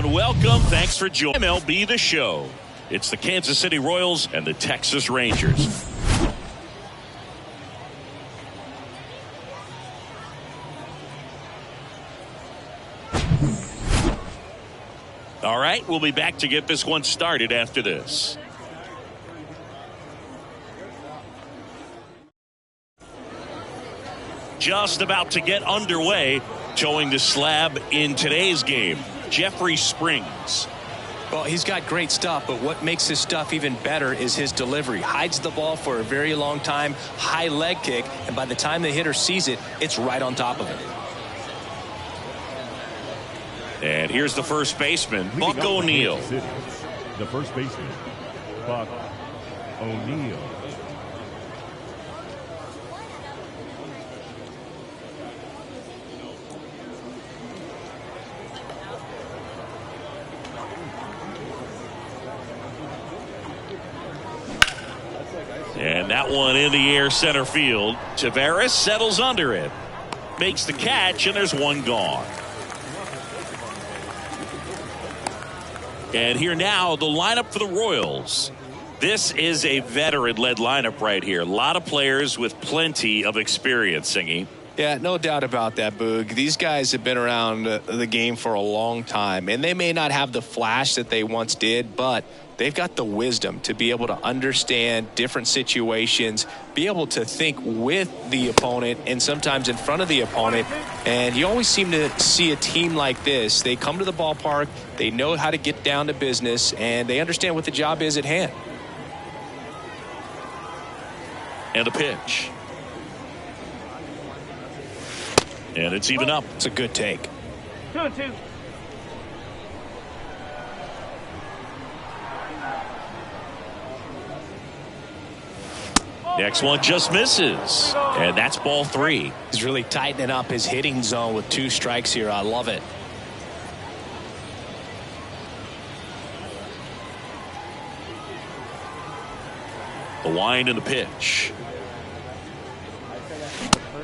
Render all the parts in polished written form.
and welcome. Thanks for joining MLB The Show. It's the Kansas City Royals and the Texas Rangers. All right, we'll be back to get this one started after this. Just about to get underway. Towing the slab in today's game, Jeffrey Springs. Well, he's got great stuff, but what makes his stuff even better is his delivery. Hides the ball for a very long time, high leg kick, and by the time the hitter sees it, it's right on top of him. And here's the first baseman, Buck O'Neil. The first baseman, Buck O'Neil. And that one in the air center field. Tavares settles under it. Makes the catch, and there's one gone. And here now, the lineup for the Royals. This is a veteran-led lineup right here. A lot of players with plenty of experience, Singy. Yeah, no doubt about that, Boog. These guys have been around the game for a long time, and they may not have the flash that they once did, but they've got the wisdom to be able to understand different situations, be able to think with the opponent and sometimes in front of the opponent. And you always seem to see a team like this. They come to the ballpark, they know how to get down to business, and they understand what the job is at hand. And a pitch. And it's even up. It's a good take. 2-2. Next one just misses. And that's ball 3. He's really tightening up his hitting zone with 2 strikes here. I love it. The wind and the pitch.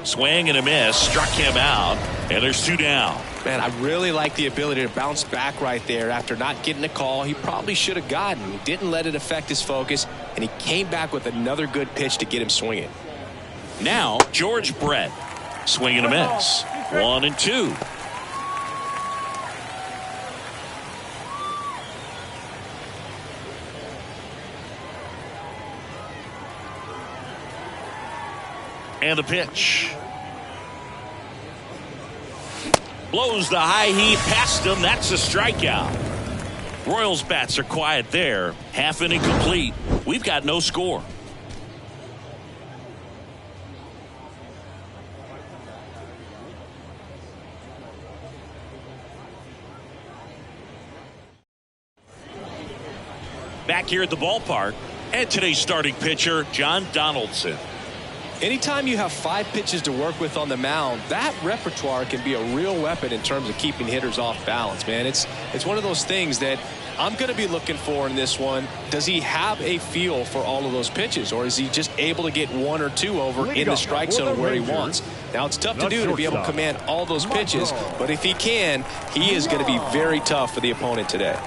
Swing and a miss. Struck him out. And there's 2 down. Man, I really like the ability to bounce back right there after not getting a call he probably should have gotten. He didn't let it affect his focus, and he came back with another good pitch to get him swinging. Now, George Brett. Swing and a miss. 1-2. And the pitch. Blows the high heat past him. That's a strikeout. Royals bats are quiet there. Half inning complete. We've got no score. Back here at the ballpark, and today's starting pitcher, John Donaldson. Anytime you have 5 pitches to work with on the mound, that repertoire can be a real weapon in terms of keeping hitters off balance, man. It's one of those things that I'm going to be looking for in this one. Does he have a feel for all of those pitches, or is he just able to get 1 or 2 over in the strike zone where he wants? Now, it's tough to do to be able to command all those pitches, but if he can, he is going to be very tough for the opponent today.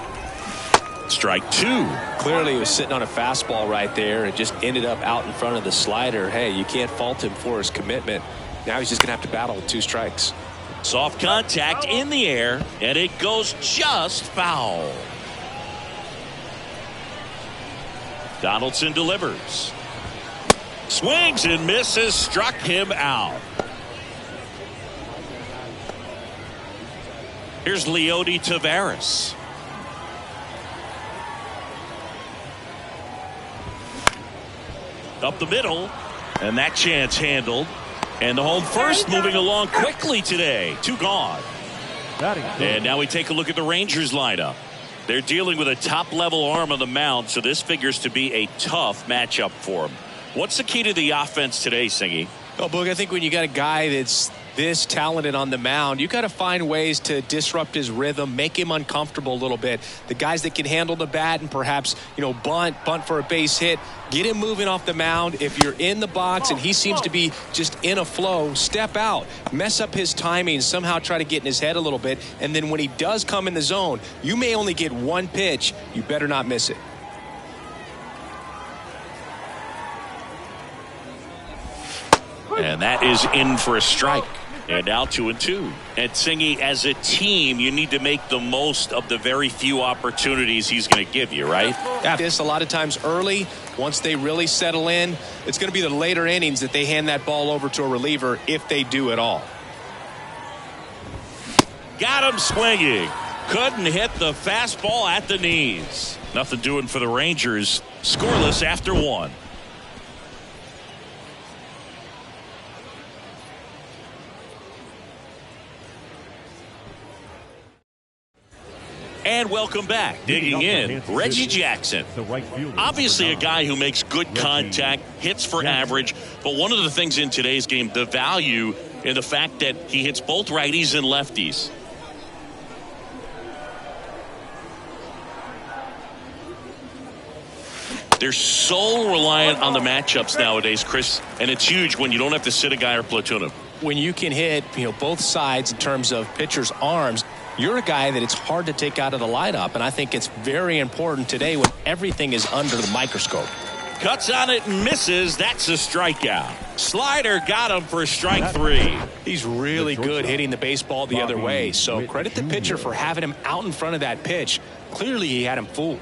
Strike 2. Clearly, he was sitting on a fastball right there and just ended up out in front of the slider. Hey, you can't fault him for his commitment. Now he's just going to have to battle with 2 strikes. Soft contact in the air, and it goes just foul. Donaldson delivers. Swings and misses. Struck him out. Here's Leody Tavares. Up the middle, and that chance handled. And the home first moving along quickly today. 2 gone. And now we take a look at the Rangers lineup. They're dealing with a top-level arm on the mound, so this figures to be a tough matchup for them. What's the key to the offense today, Singy? Well, Boog, I think when you got a guy that's this talented on the mound, you got to find ways to disrupt his rhythm, make him uncomfortable a little bit. The guys that can handle the bat and perhaps, bunt for a base hit, get him moving off the mound. If you're in the box and he seems to be just in a flow, step out, mess up his timing, somehow try to get in his head a little bit. And then when he does come in the zone, you may only get one pitch. You better not miss it. And that is in for a strike. And now 2-2. And Singy, as a team, you need to make the most of the very few opportunities he's going to give you, right? Yeah, this a lot of times early. Once they really settle in, it's going to be the later innings that they hand that ball over to a reliever, if they do at all. Got him swinging. Couldn't hit the fastball at the knees. Nothing doing for the Rangers. Scoreless after 1. And welcome back. Digging in, Reggie Jackson. Obviously a guy who makes good contact, hits for average, but one of the things in today's game, the value in the fact that he hits both righties and lefties. They're so reliant on the matchups nowadays, Chris, and it's huge when you don't have to sit a guy or platoon him. When you can hit, both sides in terms of pitchers' arms, you're a guy that it's hard to take out of the lineup, and I think it's very important today when everything is under the microscope. Cuts on it and misses. That's a strikeout. Slider got him for strike 3. He's really good hitting the baseball the other way, so credit the pitcher for having him out in front of that pitch. Clearly he had him fooled.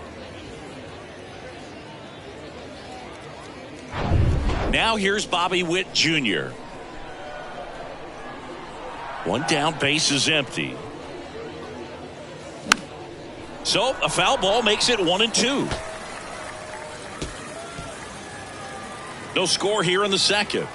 Now here's Bobby Witt Jr. One down, base is empty. So a foul ball makes it 1-2. No score here in the second.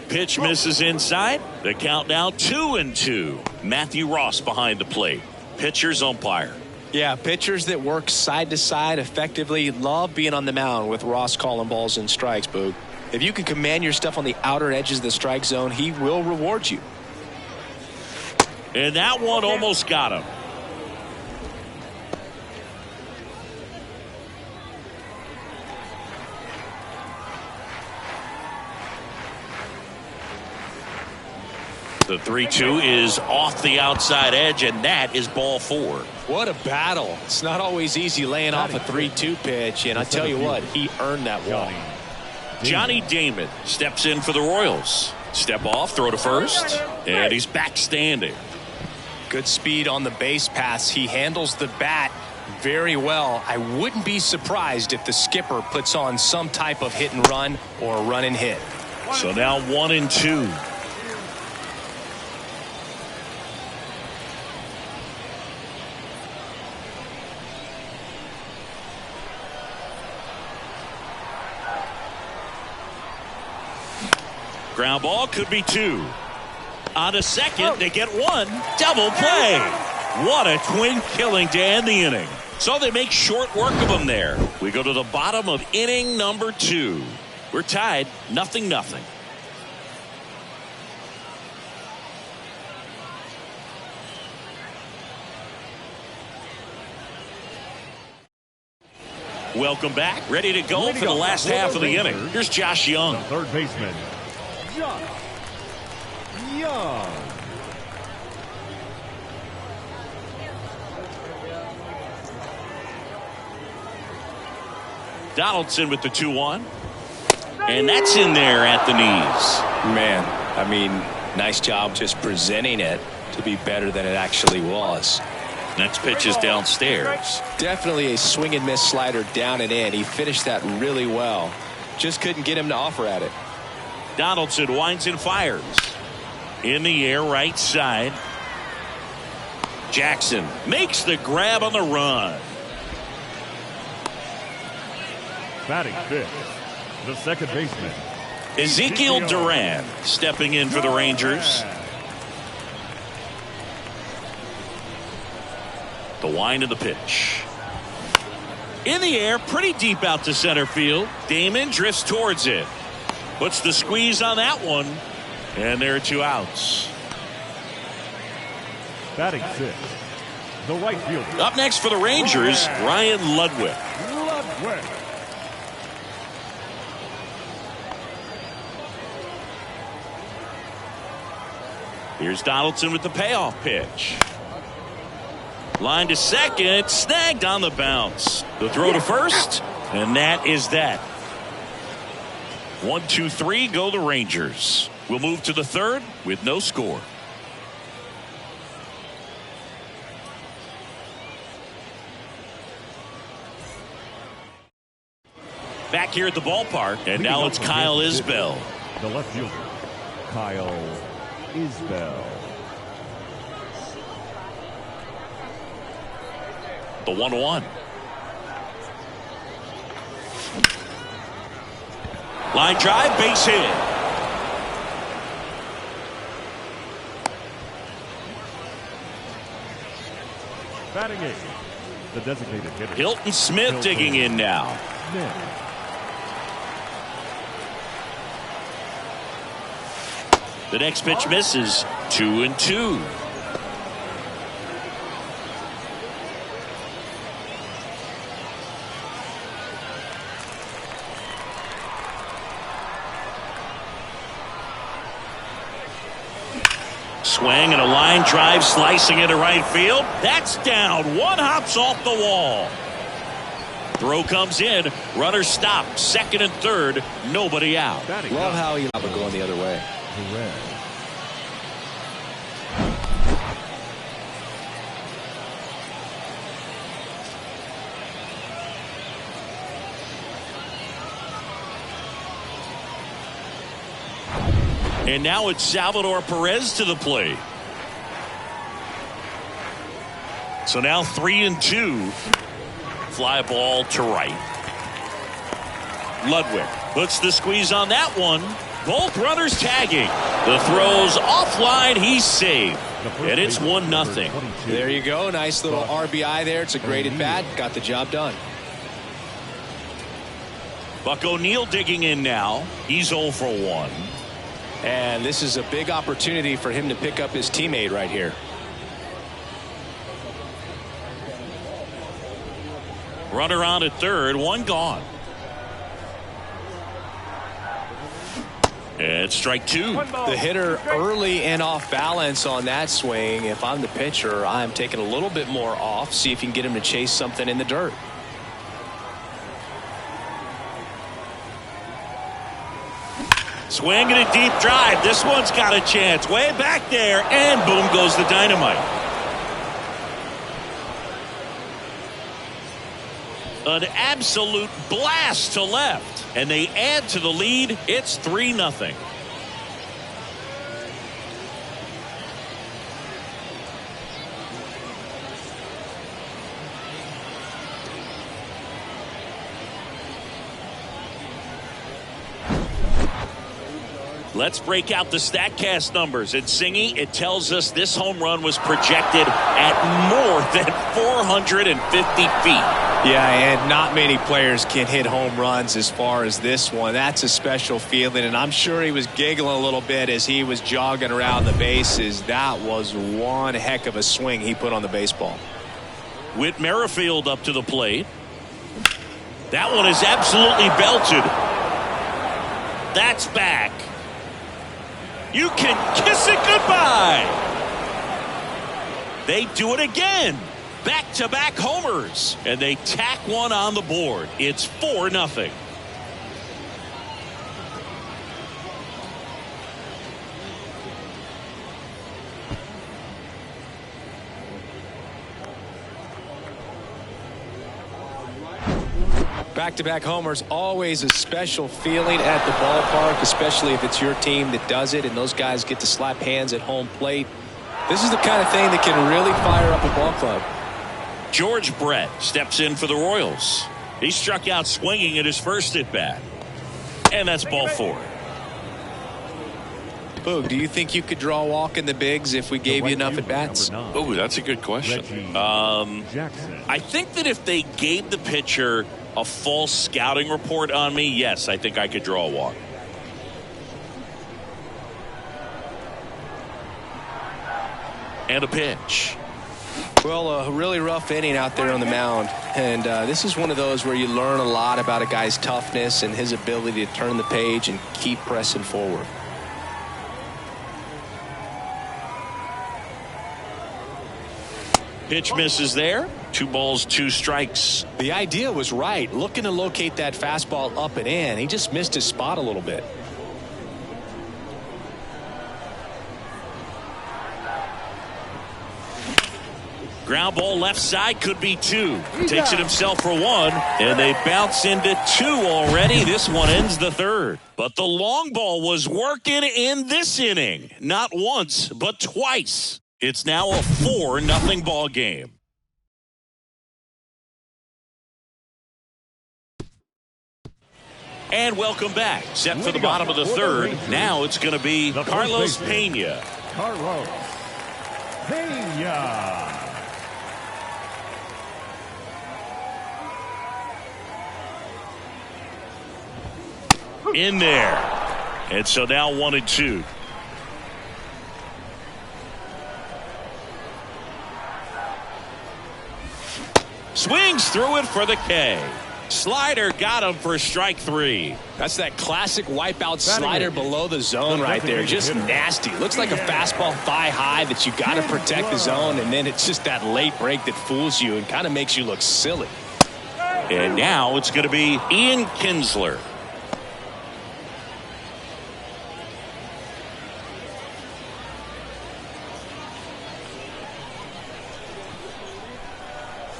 Pitch misses inside. The count now 2-2. Matthew Ross behind the plate. Pitcher's umpire. Yeah, pitchers that work side to side effectively love being on the mound with Ross calling balls and strikes, Boog. If you can command your stuff on the outer edges of the strike zone, he will reward you. And that one almost got him. The 3-2 is off the outside edge, and that is ball 4. What a battle. It's not always easy laying off a 3-2 pitch, and I tell you what, he earned that walk. Johnny Damon steps in for the Royals. Step off, throw to first, and he's back standing. Good speed on the base pass. He handles the bat very well. I wouldn't be surprised if the skipper puts on some type of hit and run or a run and hit. So now 1-2. Ground ball could be 2. On a second, they get 1. Double play. What a twin killing to end the inning. So they make short work of them there. We go to the bottom of inning number 2. We're tied 0-0. Welcome back. Ready to go for the last half of the inning. Here's Josh Young. Third baseman, Josh Young. Donaldson with the 2-1. And that's in there at the knees. Man, I mean, nice job just presenting it to be better than it actually was. Next pitch is downstairs. Definitely a swing and miss slider down and in. He finished that really well. Just couldn't get him to offer at it. Donaldson winds and fires. In the air, right side. Jackson makes the grab on the run. Batting fifth, the second baseman, Ezekiel Duran stepping in for the Rangers. The wind of the pitch. In the air, pretty deep out to center field. Damon drifts towards it. Puts the squeeze on that one. And there are 2 outs. Batting 6, the right fielder. Up next for the Rangers, Ryan Ludwig. Ludwig. Here's Donaldson with the payoff pitch. Line to second, snagged on the bounce. The throw to first, and that is that. 1, 2, 3, go the Rangers. We'll move to the third with no score. Back here at the ballpark, and now it's Kyle Isbell. The left fielder, Kyle Isbell. The 1-1. Line drive, base hit. Batting 8, the designated hitter. Hilton Smith digging in now. Smith. The next pitch misses. 2-2. Swing and a line drive slicing into right field. That's down. One hops off the wall. Throw comes in. Runner stopped. Second and third. Nobody out. Love how he would going the other way. Correct. And now it's Salvador Perez to the plate. So now 3-2. Fly ball to right. Ludwig puts the squeeze on that one. Both runners tagging. The throw's offline. He's saved. And it's 1-0. There you go. Nice little RBI there. It's a great at bat. Got the job done. Buck O'Neil digging in now. He's 0 for 1. And this is a big opportunity for him to pick up his teammate right here. Runner on at third, 1 gone. And strike 2. The hitter early and off balance on that swing. If I'm the pitcher, I'm taking a little bit more off. See if you can get him to chase something in the dirt. Swing and a deep drive. This one's got a chance. Way back there. And boom goes the dynamite. An absolute blast to left. And they add to the lead. It's 3-0. Let's break out the StatCast numbers. And Singy, it tells us this home run was projected at more than 450 feet. Yeah, and not many players can hit home runs as far as this one. That's a special feeling, and I'm sure he was giggling a little bit as he was jogging around the bases. That was one heck of a swing he put on the baseball. Whit Merrifield up to the plate. That one is absolutely belted. That's back. You can kiss it goodbye. They do it again. Back-to-back homers. And they tack one on the board. It's 4-0. Back-to-back homers, always a special feeling at the ballpark, especially if it's your team that does it and those guys get to slap hands at home plate. This is the kind of thing that can really fire up a ball club. George Brett steps in for the Royals. He struck out swinging at his first at bat. And that's ball 4. Boog, do you think you could draw a walk in the bigs if we gave you enough at bats? Oh, that's a good question. I think that if they gave the pitcher a full scouting report on me, yes, I think I could draw a walk. And a pitch. Well, a really rough inning out there on the mound. And this is one of those where you learn a lot about a guy's toughness and his ability to turn the page and keep pressing forward. Pitch misses there. 2 balls, 2 strikes. The idea was right. Looking to locate that fastball up and in. He just missed his spot a little bit. Ground ball left side, could be 2. Takes it himself for 1, and they bounce into 2 already. This one ends the 3rd. But the long ball was working in this inning. Not once, but twice. It's now a 4-0 ball game. And welcome back. Set for the bottom of the 3rd. Now it's going to be Carlos Pena. Carlos Pena. In there. And so now 1-2. Swings through it for the K. Slider got him for strike 3. That's that classic wipeout slider below the zone right there. Just nasty. Looks like a fastball thigh high that you got to protect the zone, and then it's just that late break that fools you and kind of makes you look silly. And now it's going to be Ian Kinsler.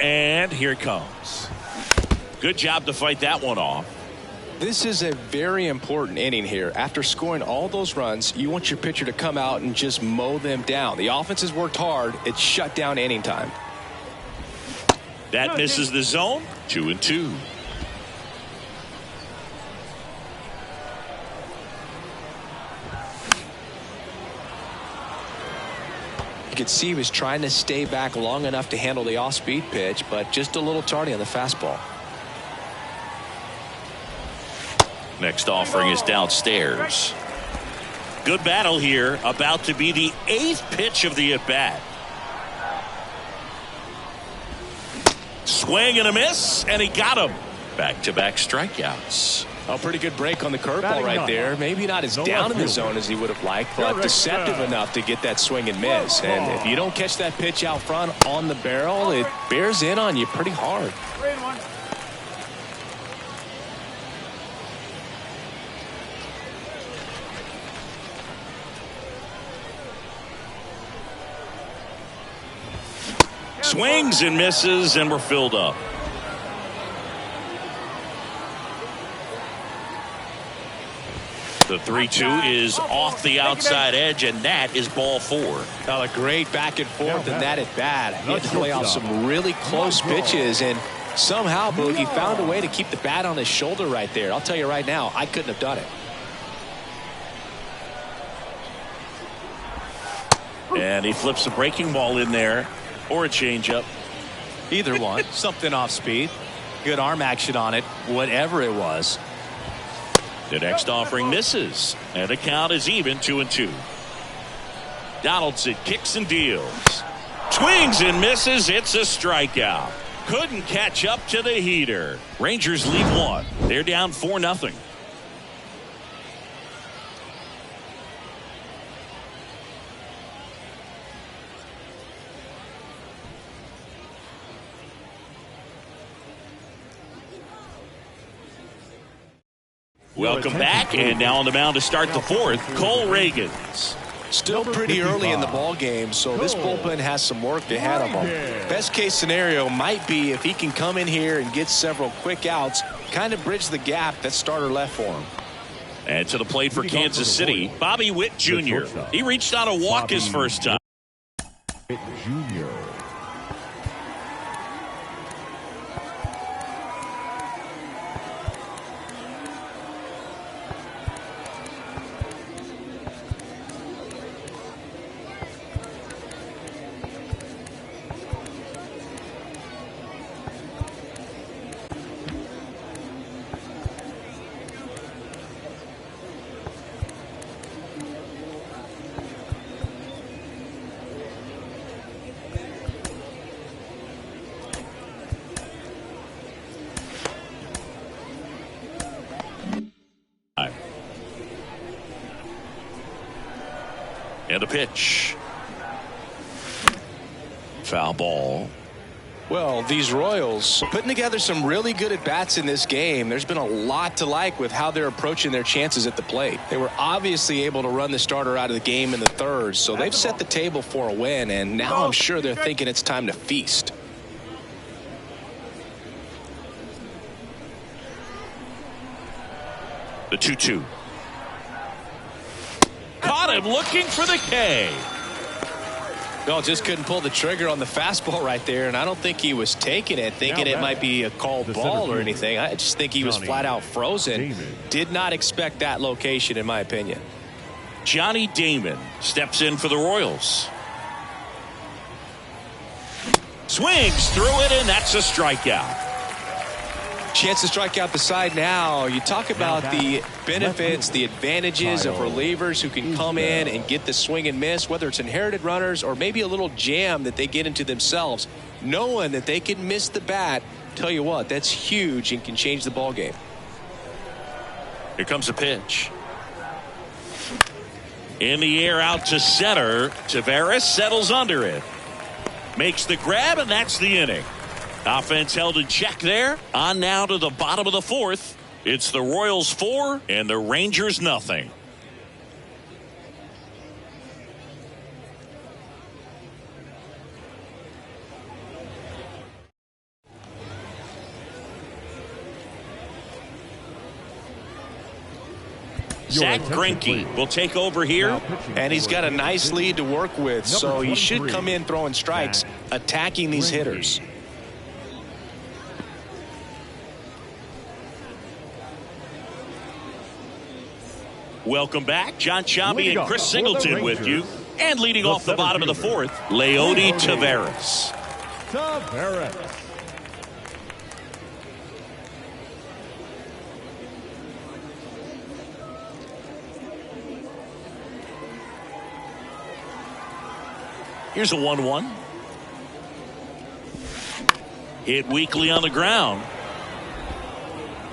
And here it comes. Good job to fight that one off. This is a very important inning here. After scoring all those runs, you want your pitcher to come out and just mow them down. The offense has worked hard. It's shut down inning time. That misses the zone. 2-2. You could see he was trying to stay back long enough to handle the off-speed pitch, but just a little tardy on the fastball. Next offering is downstairs. Good battle here. About to be the 8th pitch of the at-bat. Swing and a miss, and he got him. Back-to-back strikeouts. A pretty good break on the curveball right there. Maybe not as down in the zone as he would have liked, but deceptive enough to get that swing and miss. And if you don't catch that pitch out front on the barrel, it bears in on you pretty hard. Swings and misses, and we're filled up. The 3-2 is off the outside edge, and that is ball 4. A great back and forth in that at bat. He had to play off some really close pitches, and somehow, Boog, he found a way to keep the bat on his shoulder right there. I'll tell you right now, I couldn't have done it. And he flips a breaking ball in there, or a changeup. Either one. Something off speed. Good arm action on it, whatever it was. The next offering misses, and the count is even 2-2. Donaldson kicks and deals. Swings and misses. It's a strikeout. Couldn't catch up to the heater. Rangers lead 1. They're down 4-0. Welcome back, and now on the mound to start the 4th, Cole Reagans. Still pretty early in the ball game, so this bullpen has some work ahead of him. Best case scenario might be if he can come in here and get several quick outs, kind of bridge the gap that starter left for him. And to the plate for Kansas City, Bobby Witt Jr. He reached on a walk his first time. Witt Jr. And a pitch. Foul ball. Well, these Royals putting together some really good at-bats in this game. There's been a lot to like with how they're approaching their chances at the plate. They were obviously able to run the starter out of the game in the third, so they've set the table for a win, and now I'm sure they're thinking it's time to feast. The 2-2. Caught him looking for the K. No, just couldn't pull the trigger on the fastball right there, and I don't think he was taking it, thinking it might be a called ball or anything. I just think he was flat out frozen. Did not expect that location, in my opinion. Johnny Damon steps in for the Royals. Swings through it, and that's a strikeout. Chance to strike out the side now. You talk about the benefits, the advantages of relievers who can come in and get the swing and miss, whether it's inherited runners or maybe a little jam that they get into themselves. Knowing that they can miss the bat, tell you what, that's huge and can change the ball game. Here comes a pitch. In the air out to center. Taveras settles under it. Makes the grab, and that's the inning. Offense held in check there. On now to the bottom of the fourth. It's the Royals 4 and the Rangers nothing. Zach Greinke will take over here. And he's got a nice lead to work with, so he should come in throwing strikes, attacking these hitters. Welcome back. John Sciambi and Chris Singleton with you. And leading off the bottom of the fourth, Leody Taveras. Here's a 1-1. Hit weakly on the ground.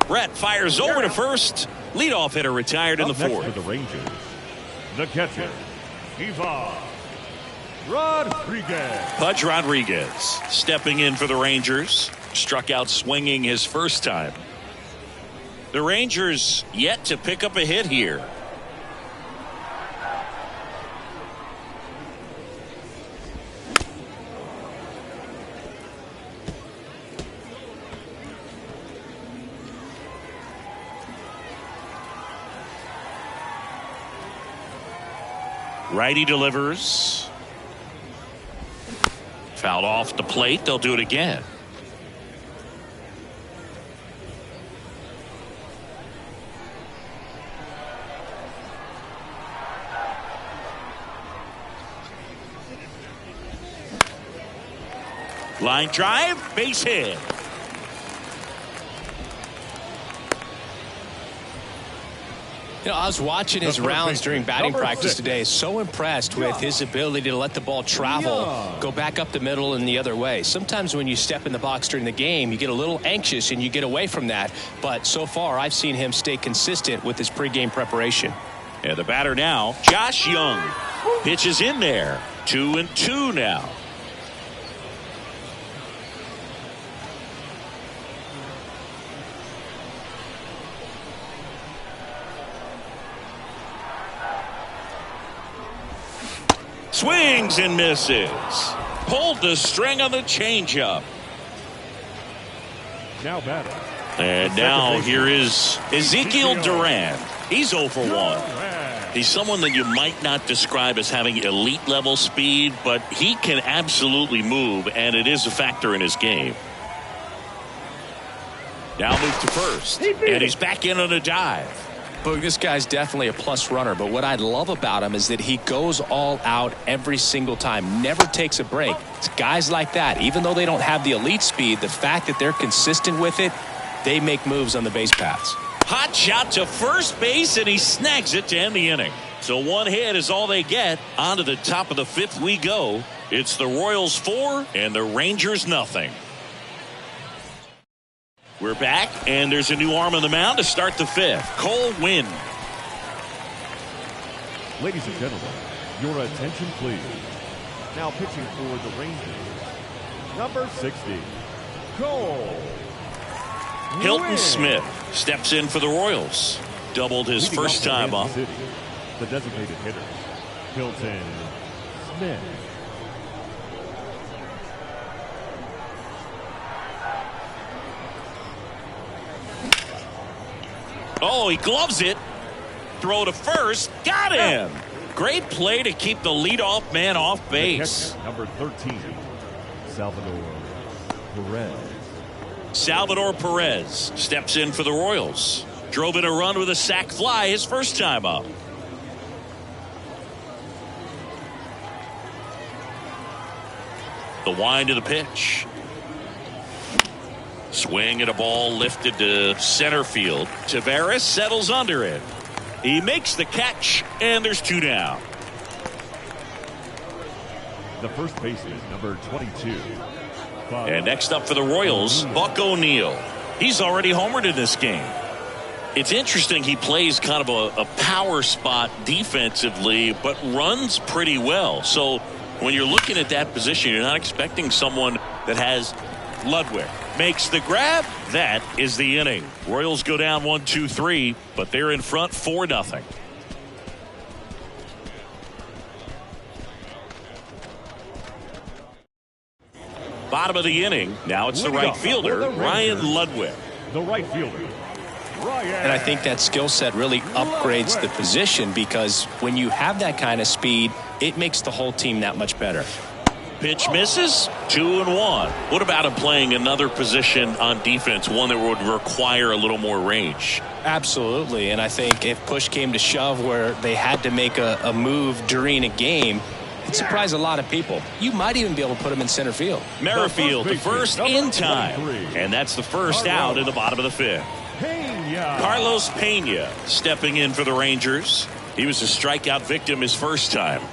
Brett fires over to first. Leadoff hitter retired in the fourth. For the Rangers, the catcher, Ivan Rodriguez. Pudge Rodriguez stepping in for the Rangers. Struck out swinging his first time. The Rangers yet to pick up a hit here. Righty delivers. Fouled off the plate. They'll do it again. Line drive, base hit. You know, I was watching his rounds during batting practice today. So impressed with his ability to let the ball travel, go back up the middle and the other way. Sometimes when you step in the box during the game, you get a little anxious and you get away from that. But so far, I've seen him stay consistent with his pregame preparation. And the batter now, Josh Young. Pitches in there. 2-2 now. Swings and misses. Pulled the string on the changeup. Now batting. And now here is Ezekiel Duran. He's 0 for 1. He's someone that you might not describe as having elite level speed, but he can absolutely move, and it is a factor in his game. Now move to first, and he's back in on a dive. But this guy's definitely a plus runner, but what I love about him is that he goes all out every single time, never takes a break. It's guys like that, even though they don't have the elite speed, the fact that they're consistent with it, they make moves on the base paths. Hot shot to first base, and he snags it to end the inning. So one hit is all they get. On to the top of the fifth we go. It's the Royals 4 and the Rangers nothing. We're back, and there's a new arm on the mound to start the fifth. Cole Winn. Ladies and gentlemen, Your attention, please. Now pitching for the Rangers, number 60, Cole. Hilton Win. Smith steps in for the Royals. Doubled his Leading first off time for up. Kansas City, the designated hitter, Hilton Smith. Oh, he gloves it. Throw to first. Got him. Great play to keep the leadoff man off base. Number 13, Salvador Perez. Salvador Perez steps in for the Royals. Drove in a run with a sac fly his first time up. The wind of the pitch. Swing at a ball lifted to center field. Tavares settles under it. He makes the catch, and there's 2 down. The first baseman, number 22. And next up for the Royals, Buck O'Neil. He's already homered in this game. It's interesting, he plays kind of a power spot defensively, but runs pretty well. So when you're looking at that position, you're not expecting someone that has Ludwig. Makes the grab. That is the inning. Royals go down 1-2-3, but they're in front 4-0. Bottom of the inning. Now it's the right fielder, Ryan Ludwig. The right fielder, Ryan. And I think that skill set really upgrades the position, because when you have that kind of speed, it makes the whole team that much better. Pitch misses. 2-1. What about him playing another position on defense, one that would require a little more range? Absolutely. And I think if push came to shove where they had to make a move during a game, it surprised a lot of people. You might even be able to put him in center field. Merrifield, the first in time. And that's the first out in the bottom of the 5th. Pena. Carlos Pena stepping in for the Rangers. He was a strikeout victim his first time.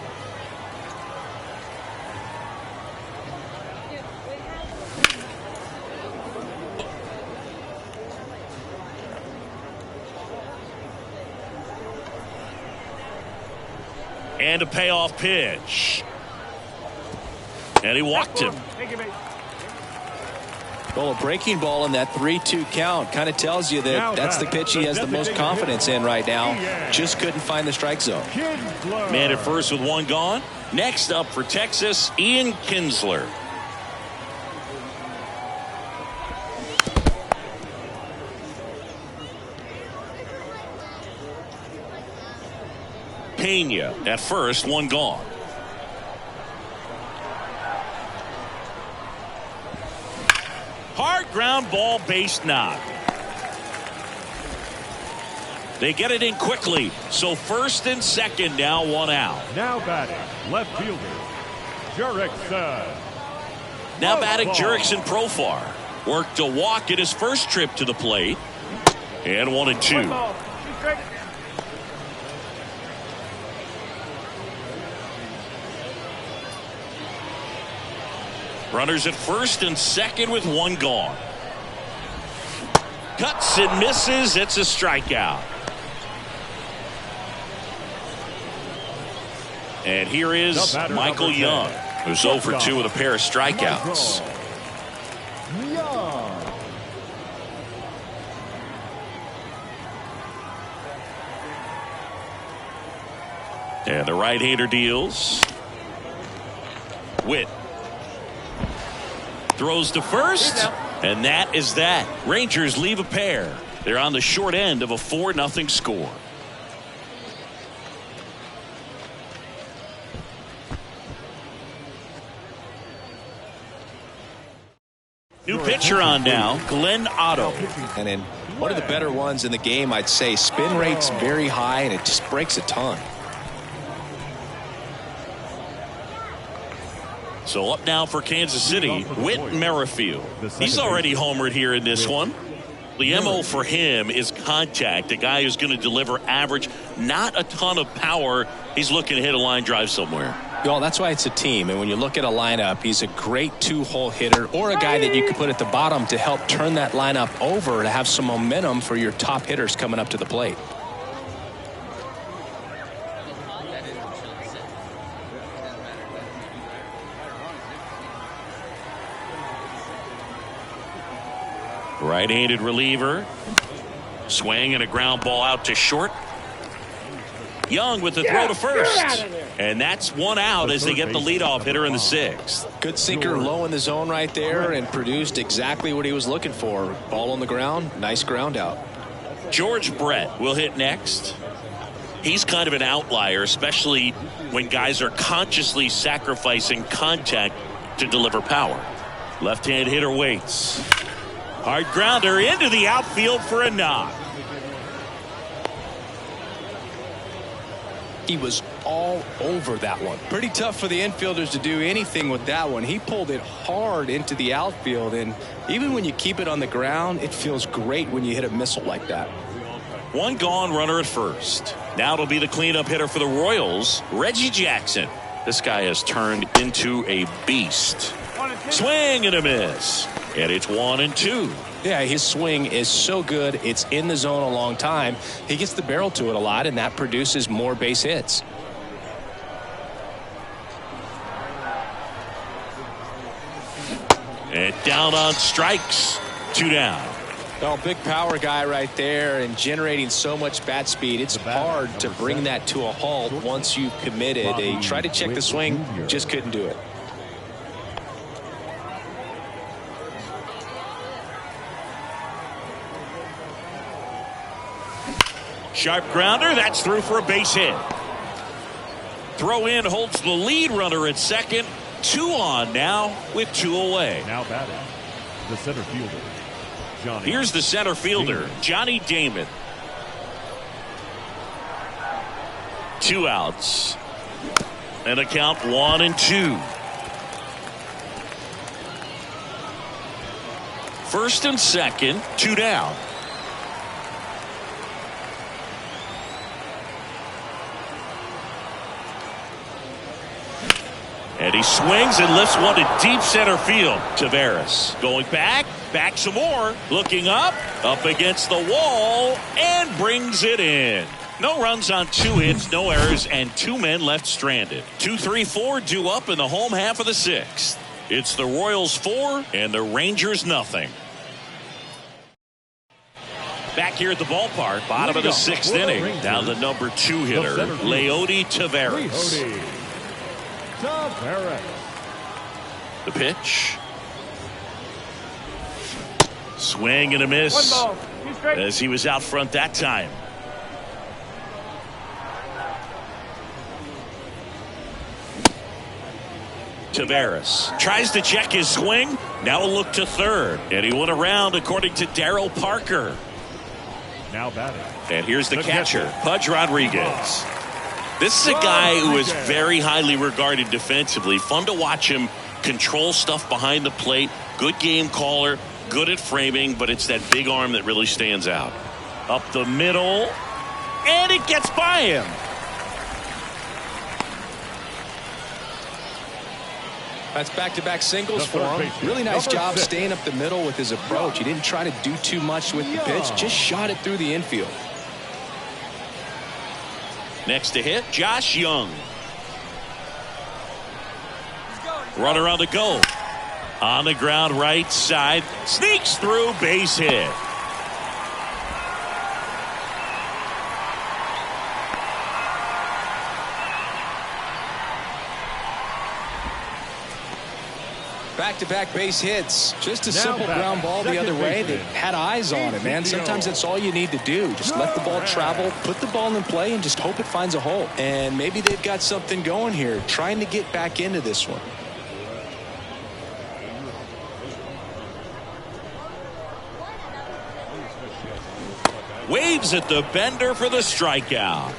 And a payoff pitch. And he walked him. Well, a breaking ball in that 3-2 count kind of tells you that that's the pitch he has the most confidence in right now. Just couldn't find the strike zone. Man at first with 1 gone. Next up for Texas, Ian Kinsler. Pena at first, 1 gone. Hard ground ball, base knock. They get it in quickly. So first and second, now 1 out. Now batting, left fielder, Jurickson. Now batting Jurickson Profar. Worked a walk at his first trip to the plate. And 1-2. Runners at first and second with 1 gone. Cuts and misses. It's a strikeout. And here is Michael Young, who's 0 for 2 with a pair of strikeouts. Young. And the right-hander deals. Witt throws to first, and that is that. Rangers leave a pair. They're on the short end of a 4-0 score. New pitcher on now, Glenn Otto. And in one of the better ones in the game, I'd say. Spin rate's very high, and it just breaks a ton. So up now for Kansas City, Whit Merrifield. He's already homered here in this one. The MO for him is contact. A guy who's going to deliver average, not a ton of power. He's looking to hit a line drive somewhere. Well, that's why it's a team. And when you look at a lineup, he's a great 2-hole hitter, or a guy that you could put at the bottom to help turn that lineup over to have some momentum for your top hitters coming up to the plate. Right-handed reliever. Swing and a ground ball out to short. Young with the throw to first. And that's one out as they get the leadoff hitter in the sixth. Good sinker low in the zone right there and produced exactly what he was looking for. Ball on the ground. Nice ground out. George Brett will hit next. He's kind of an outlier, especially when guys are consciously sacrificing contact to deliver power. Left-hand hitter waits. Hard grounder into the outfield for a knock. He was all over that one. Pretty tough for the infielders to do anything with that one. He pulled it hard into the outfield, and even when you keep it on the ground, it feels great when you hit a missile like that. One gone, runner at first. Now it'll be the cleanup hitter for the Royals, Reggie Jackson. This guy has turned into a beast. Swing and a miss. And it's 1-2. Yeah, his swing is so good. It's in the zone a long time. He gets the barrel to it a lot, and that produces more base hits. And down on strikes. 2 down. Well, big power guy right there and generating so much bat speed. It's hard to bring that to a halt once you've committed. He tried to check the swing, just couldn't do it. Sharp grounder. That's through for a base hit. Throw in holds the lead runner at second. 2 on now with 2 away. Now batting, the center fielder, Johnny. Here's the center fielder, Johnny Damon. 2 outs. And a count 1-2. First and second, 2 down. And he swings and lifts one to deep center field. Taveras going back some more, looking up against the wall, and brings it in. No runs on 2 hits, no errors, and 2 men left stranded. 2-3-4 due up in the home half of the 6th. It's the Royals 4 and the Rangers nothing. Back here at the ballpark, bottom of the 6th inning. Now the number 2 hitter, Leody Taveras. The pitch. Swing and a miss as he was out front that time. Taveras tries to check his swing. Now a look to third. And he went around according to Darryl Parker. Now batting. And here's the catcher, Pudge Rodriguez. This is a guy who is very highly regarded defensively. Fun to watch him control stuff behind the plate. Good game caller, good at framing, but it's that big arm that really stands out. Up the middle, and it gets by him. That's back-to-back singles for him. Really nice job staying up the middle with his approach. He didn't try to do too much with the pitch, just shot it through the infield. Next to hit, Josh Young. Runner on the go. On the ground right side. Sneaks through, base hit. Back-to-back base hits. Just a simple ground ball the other way. They had eyes on it, man. Sometimes that's all you need to do. Just let the ball travel, put the ball in play, and just hope it finds a hole. And maybe they've got something going here, trying to get back into this one. Waves at the bender for the strikeout.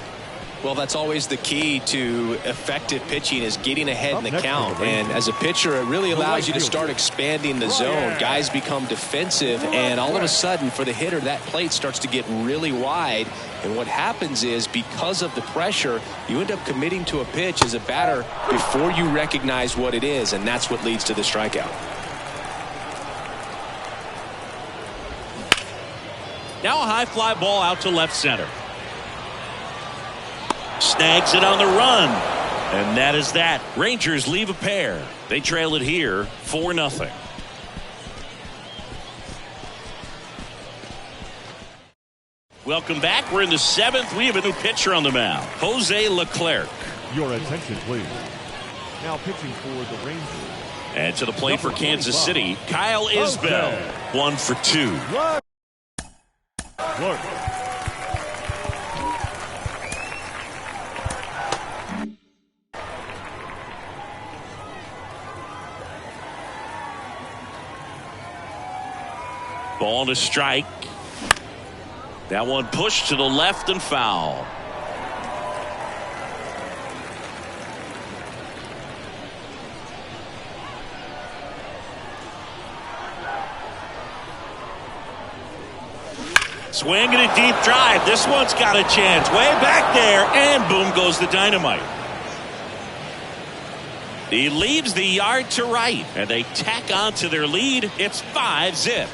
Well, that's always the key to effective pitching, is getting ahead in the count. And as a pitcher, it really allows you to start expanding the zone. Guys become defensive, and all of a sudden, for the hitter, that plate starts to get really wide. And what happens is, because of the pressure, you end up committing to a pitch as a batter before you recognize what it is, and that's what leads to the strikeout. Now a high fly ball out to left center. Snags it on the run. And that is that. Rangers leave a pair. They trail it here 4-0. Welcome back. We're in the 7th. We have a new pitcher on the mound, Jose Leclerc. Your attention, please. Now pitching for the Rangers. And to the plate for Kansas City, Kyle Isbell. 1 for 2. Look. Ball to strike. That one pushed to the left and foul. Swing and a deep drive. This one's got a chance. Way back there, and boom goes the dynamite. He leaves the yard to right, and they tack on to their lead. It's 5-zip.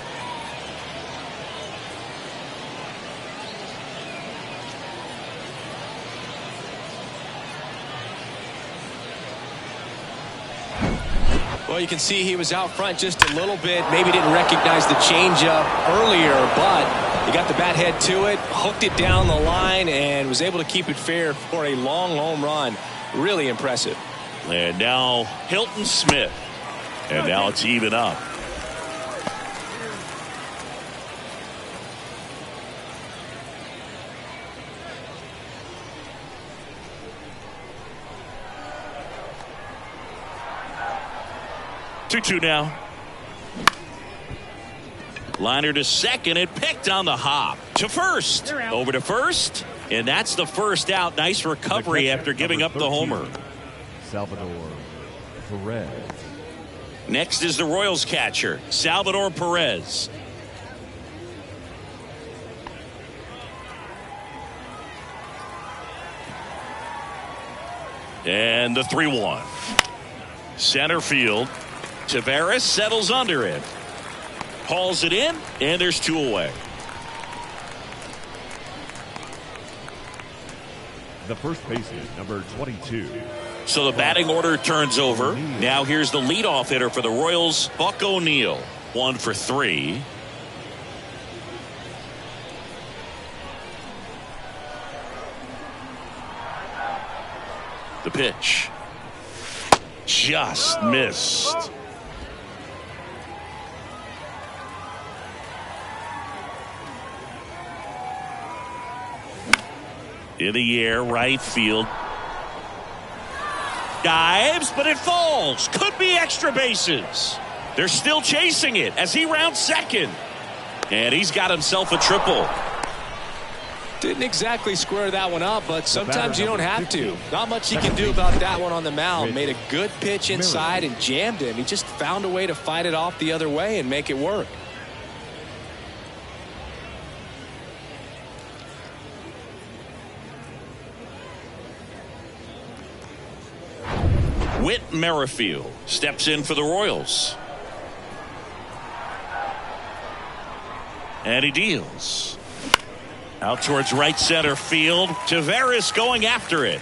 Well, you can see he was out front just a little bit. Maybe didn't recognize the changeup earlier, but he got the bat head to it, hooked it down the line, and was able to keep it fair for a long home run. Really impressive. And now Hilton Smith. And now it's even up. Two now. Liner to second. It picked on the hop. To first. Over to first. And that's the first out. Nice recovery after giving up the homer. Salvador Perez. Next is the Royals catcher, Salvador Perez. And the 3-1. Center field. Tavares settles under it. Hauls it in, and there's 2 away. The first baseman, number 22. So the batting order turns over. Now here's the leadoff hitter for the Royals, Buck O'Neil. 1 for 3. The pitch. Just missed. In the air, right field. Dives, but it falls. Could be extra bases. They're still chasing it as he rounds second. And he's got himself a triple. Didn't exactly square that one up, but sometimes you don't have to. Not much he can do about that one on the mound. Made a good pitch inside and jammed him. He just found a way to fight it off the other way and make it work. Whit Merrifield steps in for the Royals. And he deals. Out towards right center field. Tavares going after it.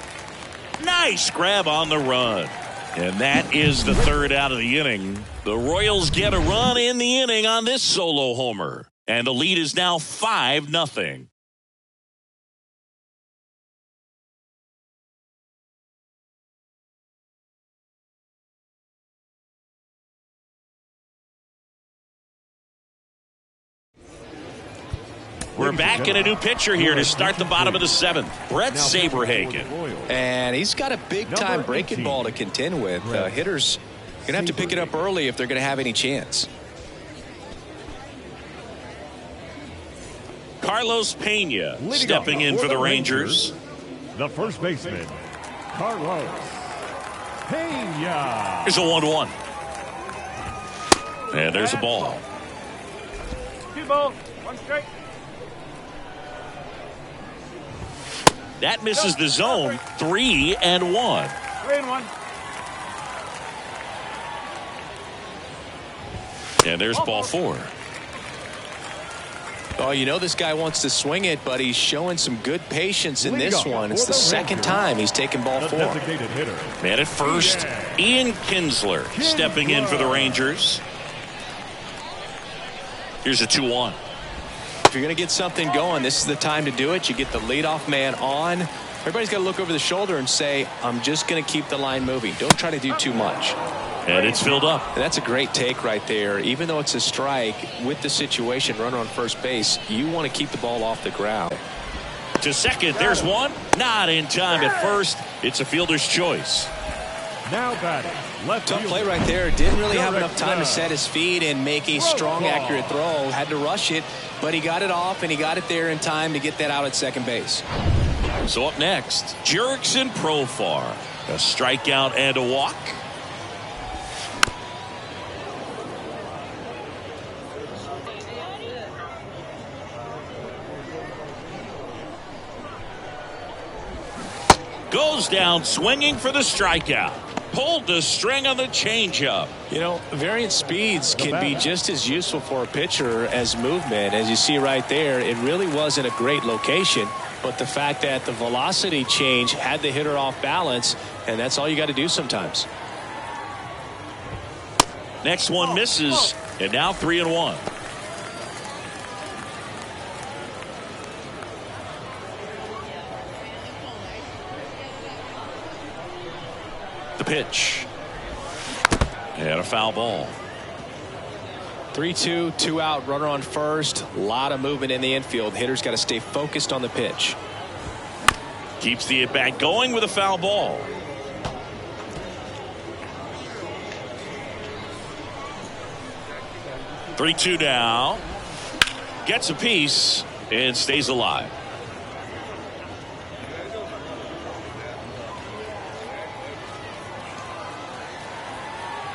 Nice grab on the run. And that is the 3rd out of the inning. The Royals get a run in the inning on this solo homer. And the lead is now 5-0. We're back in a new pitcher here to start the bottom of the 7th. Brett Saberhagen. And he's got a big-time breaking ball to contend with. Hitters going to have to pick it up early if they're going to have any chance. Carlos Pena stepping in for the Rangers. The first baseman, Carlos Pena. Here's a 1-1. And there's a ball. 2 balls, 1 strike. That misses the zone. 3-1. 3-1. And there's ball 4. Oh, you know this guy wants to swing it, but he's showing some good patience in this one. It's the 2nd time he's taken ball 4. Man at first, Ian Kinsler stepping in for the Rangers. Here's a 2-1. If you're going to get something going, this is the time to do it. You get the leadoff man on. Everybody's got to look over the shoulder and say, I'm just going to keep the line moving. Don't try to do too much. And it's filled up. And that's a great take right there. Even though it's a strike, with the situation, runner on first base, you want to keep the ball off the ground. To second, there's one. Not in time at first. It's a fielder's choice. Now batting. Left Tough fielder. play right there. Didn't really have enough time to set his feet and make a strong, accurate throw. Had to rush it, but he got it off, and he got it there in time to get that out at second base. So up next, Jurickson Profar. A strikeout and a walk. Goes down swinging for the strikeout. Pulled the string on the changeup. You know, variant speeds can be just as useful for a pitcher as movement. As you see right there, it really wasn't a great location, but the fact that the velocity change had the hitter off balance, and that's all you got to do sometimes. Next one misses, and now 3-1. The pitch. And a foul ball. 3-2, 2 out, runner on first. A lot of movement in the infield. Hitter's got to stay focused on the pitch. Keeps the at-bat going with a foul ball. Three-two now. Gets a piece and stays alive.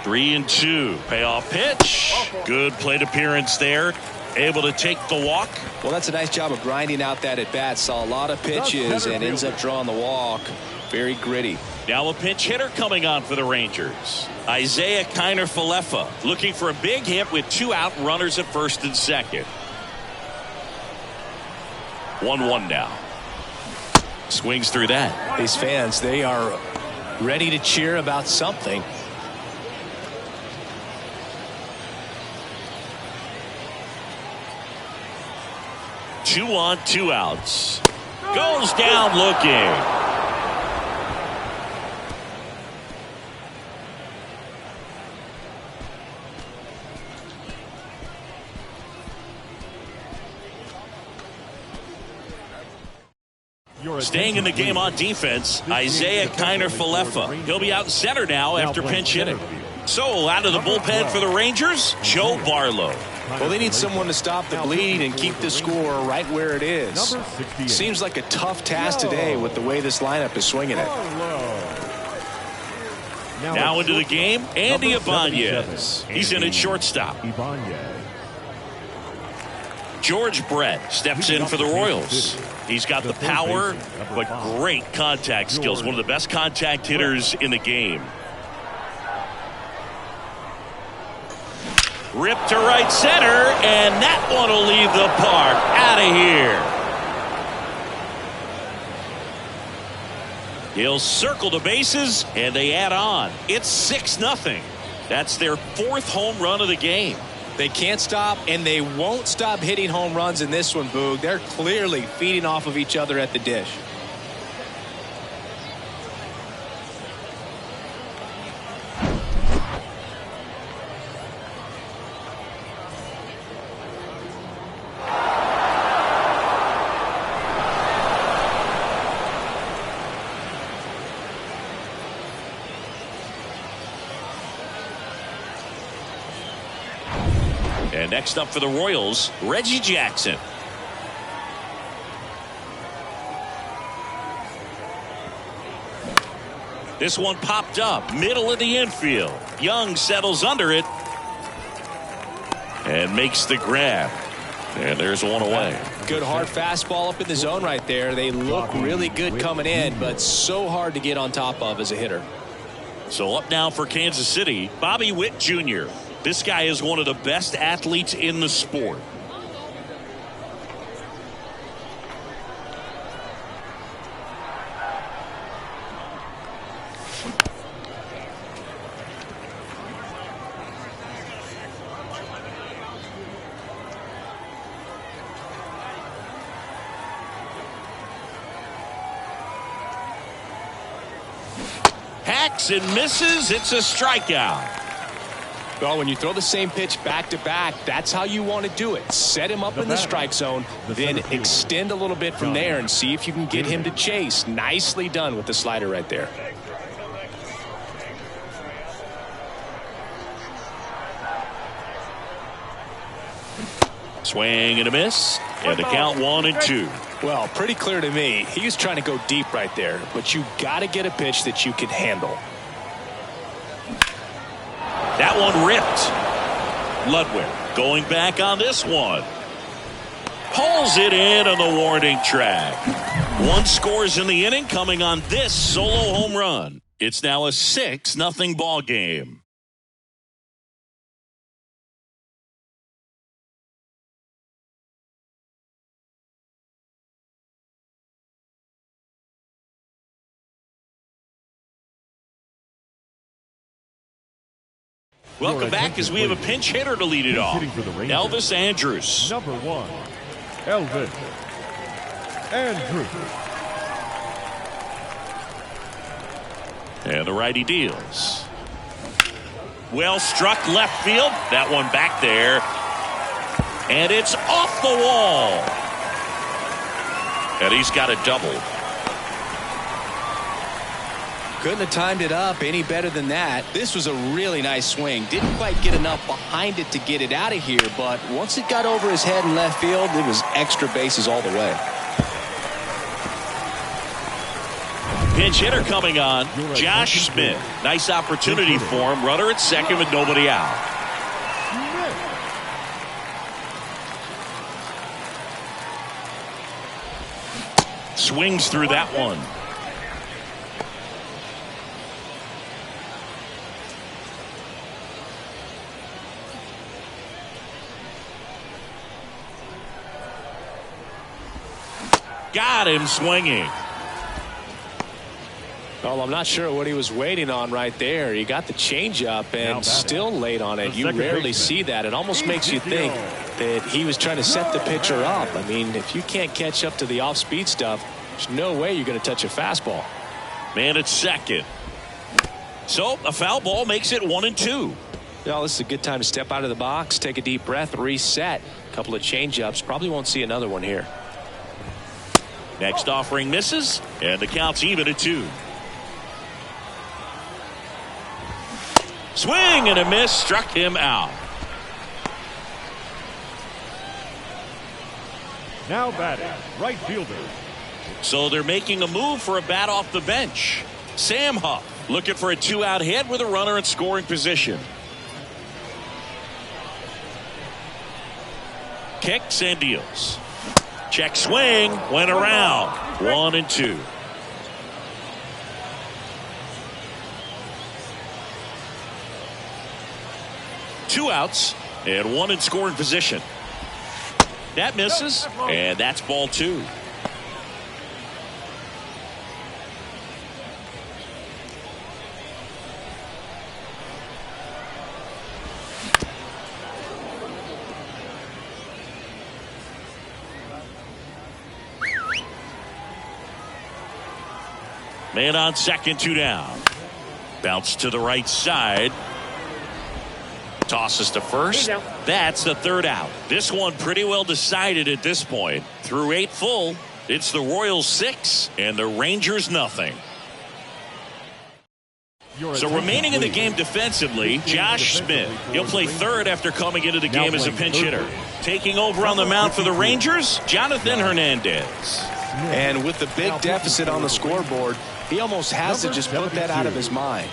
Three and two. Payoff pitch. Good plate appearance there. Able to take the walk. Well, that's a nice job of grinding out that at bat. Saw a lot of pitches and ends up drawing the walk. Very gritty. Now a pinch hitter coming on for the Rangers. Isaiah Kiner-Falefa looking for a big hit with 2 out, runners at first and second. 1-1 now. Swings through that. These fans, they are ready to cheer about something. Two on, 2 outs. Goes down looking. Staying in the game on defense, Isaiah Kiner-Falefa. He'll be out in center now after pinch hitting. So out of the bullpen for the Rangers, Joe Barlow. Well, they need someone to stop the bleed and keep the score right where it is. Seems like a tough task today with the way this lineup is swinging it. Now into the game, Andy Ibanez. He's in at shortstop. George Brett steps in for the Royals. He's got the power, but great contact skills. One of the best contact hitters in the game. Ripped to right center, and that one will leave the park. Out of here. He'll circle the bases, and they add on. It's 6-0. That's their 4th home run of the game. They can't stop, and they won't stop hitting home runs in this one, Boog. They're clearly feeding off of each other at the dish. And next up for the Royals, Reggie Jackson. This one popped up, middle of the infield. Young settles under it and makes the grab. And there's one away. Good hard fastball up in the zone right there. They look really good coming in, but so hard to get on top of as a hitter. So up now for Kansas City, Bobby Witt Jr. This guy is one of the best athletes in the sport. Swings and misses. It's a strikeout. Well, when you throw the same pitch back to back, that's how you want to do it. Set him up in the strike zone, then extend a little bit from there and see if you can get him to chase. Nicely done with the slider right there. Swing and a miss. And the count 1-2. Well, pretty clear to me. He was trying to go deep right there, but you got to get a pitch that you can handle. That one ripped. Ludwig going back on this one. Pulls it in on the warning track. One scores in the inning coming on this solo home run. It's now a 6-0 ball game. Welcome back as we have a pinch hitter to lead it off. Elvis Andrus. Number 1, Elvis Andrus. And the righty deals. Well struck left field. That one back there. And it's off the wall. And he's got a double. Couldn't have timed it up any better than that. This was a really nice swing. Didn't quite get enough behind it to get it out of here, but once it got over his head in left field, it was extra bases all the way. Pinch hitter coming on, Josh Smith. Nice opportunity for him. Runner at second with nobody out. Swings through that one. Got him swinging. Well, I'm not sure what he was waiting on right there. He got the changeup and still late on it. You rarely see that. It almost makes you think that he was trying to set the pitcher up. I mean, if you can't catch up to the off-speed stuff, there's no way you're going to touch a fastball. Man at second. So a foul ball makes it 1-2. Well, this is a good time to step out of the box, take a deep breath, reset. A couple of changeups. Probably won't see another one here. Next offering misses, and the count's even at 2. Swing and a miss, struck him out. Now batting, right fielder. So they're making a move for a bat off the bench. Sam Huff looking for a 2-out hit with a runner in scoring position. Kicks and deals. Check swing, went around. 1-2. Two outs and one in scoring position. That misses, and that's ball 2. Man on second, 2 down. Bounce to the right side. Tosses to first. That's the 3rd out. This one pretty well decided at this point. Through 8 full, it's the Royals 6 and the Rangers nothing. So remaining in the game defensively, Josh Smith. He'll play 3rd after coming into the game as a pinch hitter. Taking over on the mound for the Rangers, Jonathan Hernandez. And with the big deficit on the scoreboard, he almost has to just put that out of his mind.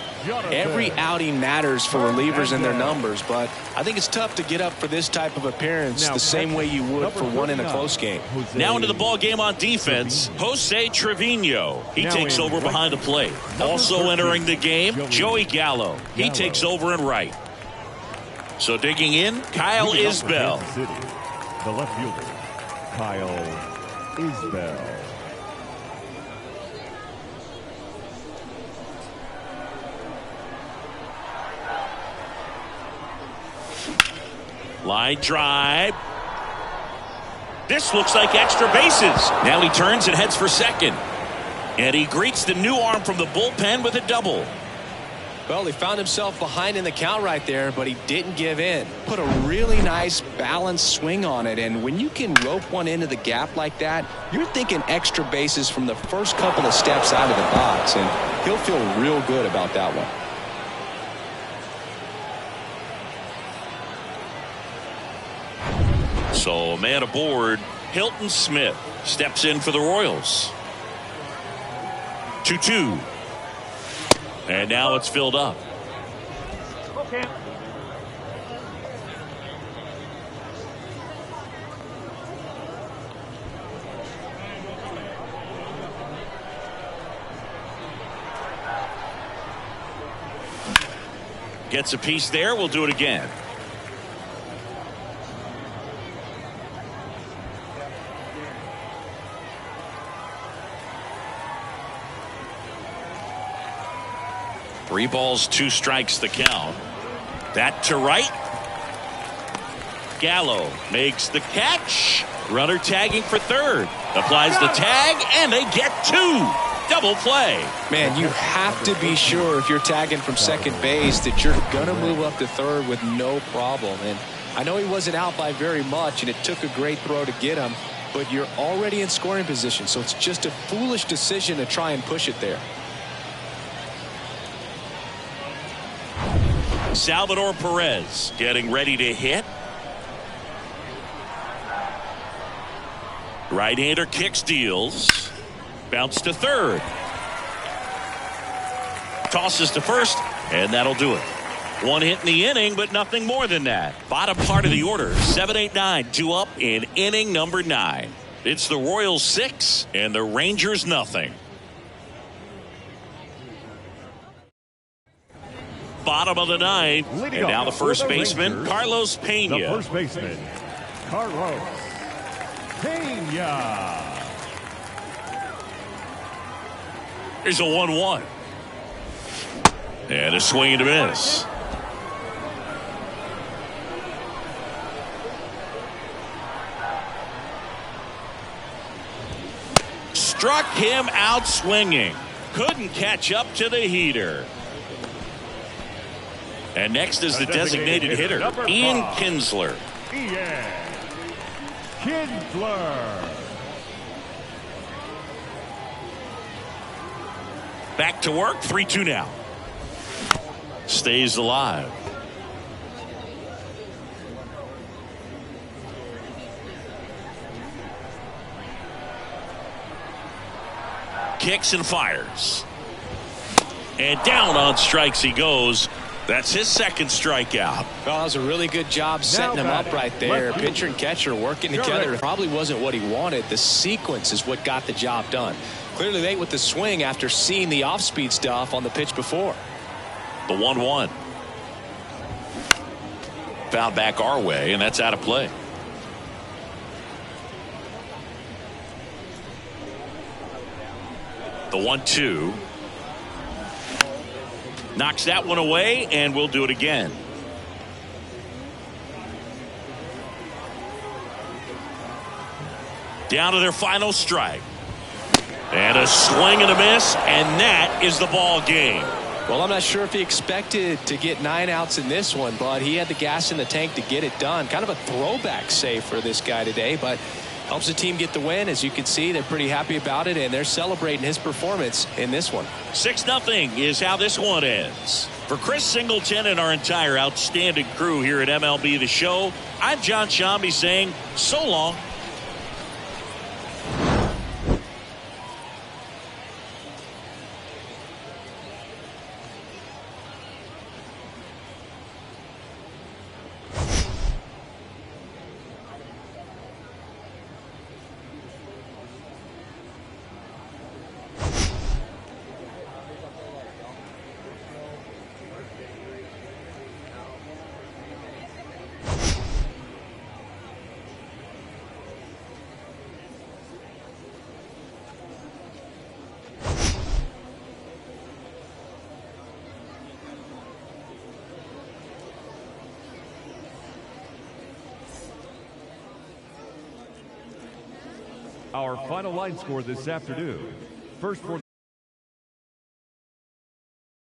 Every outing matters for relievers and their numbers, but I think it's tough to get up for this type of appearance the same way you would for one in a close game. Now into the ball game on defense, Jose Trevino. He takes over behind the plate. Also entering the game, Joey Gallo. He takes over in right. So digging in, Kyle Isbell. The left fielder, Kyle Isbell. Line drive. This looks like extra bases. Now he turns and heads for second. And he greets the new arm from the bullpen with a double. Well, he found himself behind in the count right there, but he didn't give in. Put a really nice balanced swing on it, and when you can rope one into the gap like that, you're thinking extra bases from the first couple of steps out of the box, and he'll feel real good about that one. So a man aboard, Hilton Smith steps in for the Royals. 2-2. And now it's filled up. Okay. Gets a piece there. We'll do it again. Three balls, 2 strikes the count. That to right. Gallo makes the catch. Runner tagging for third. Applies the tag, and they get 2. Double play. Man, you have to be sure if you're tagging from second base that you're going to move up to third with no problem. And I know he wasn't out by very much, and it took a great throw to get him, but you're already in scoring position, so it's just a foolish decision to try and push it there. Salvador Perez getting ready to hit. Right-hander kicks, deals. Bounce to third. Tosses to first, and that'll do it. 1 hit in the inning, but nothing more than that. Bottom part of the order, 7-8-9, 2 up in inning number 9. It's the Royals 6 and the Rangers nothing. Bottom of the 9th, and now the first baseman, Rangers, Carlos Pena. The first baseman, Carlos Pena. Here's a 1-1. And a swing and a miss. Struck him out swinging. Couldn't catch up to the heater. And next is the designated hitter, Ian Kinsler. Ian Kinsler. Back to work, 3-2 now. Stays alive. Kicks and fires. And down on strikes he goes. That's his second strikeout. Well, that was a really good job setting him up right there. Pitcher and catcher working together. It probably wasn't what he wanted. The sequence is what got the job done. Clearly late with the swing after seeing the off-speed stuff on the pitch before. The 1-1. Fouled back our way, and that's out of play. The 1-2. Knocks that one away, and we'll do it again. Down to their final strike. And a swing and a miss, and that is the ball game. Well, I'm not sure if he expected to get 9 outs in this one, but he had the gas in the tank to get it done. Kind of a throwback save for this guy today, but helps the team get the win. As you can see, they're pretty happy about it, and they're celebrating his performance in this one. 6-0 is how this one ends. For Chris Singleton and our entire outstanding crew here at MLB The Show, I'm John Shambi saying so long. Our final line score this afternoon. First for the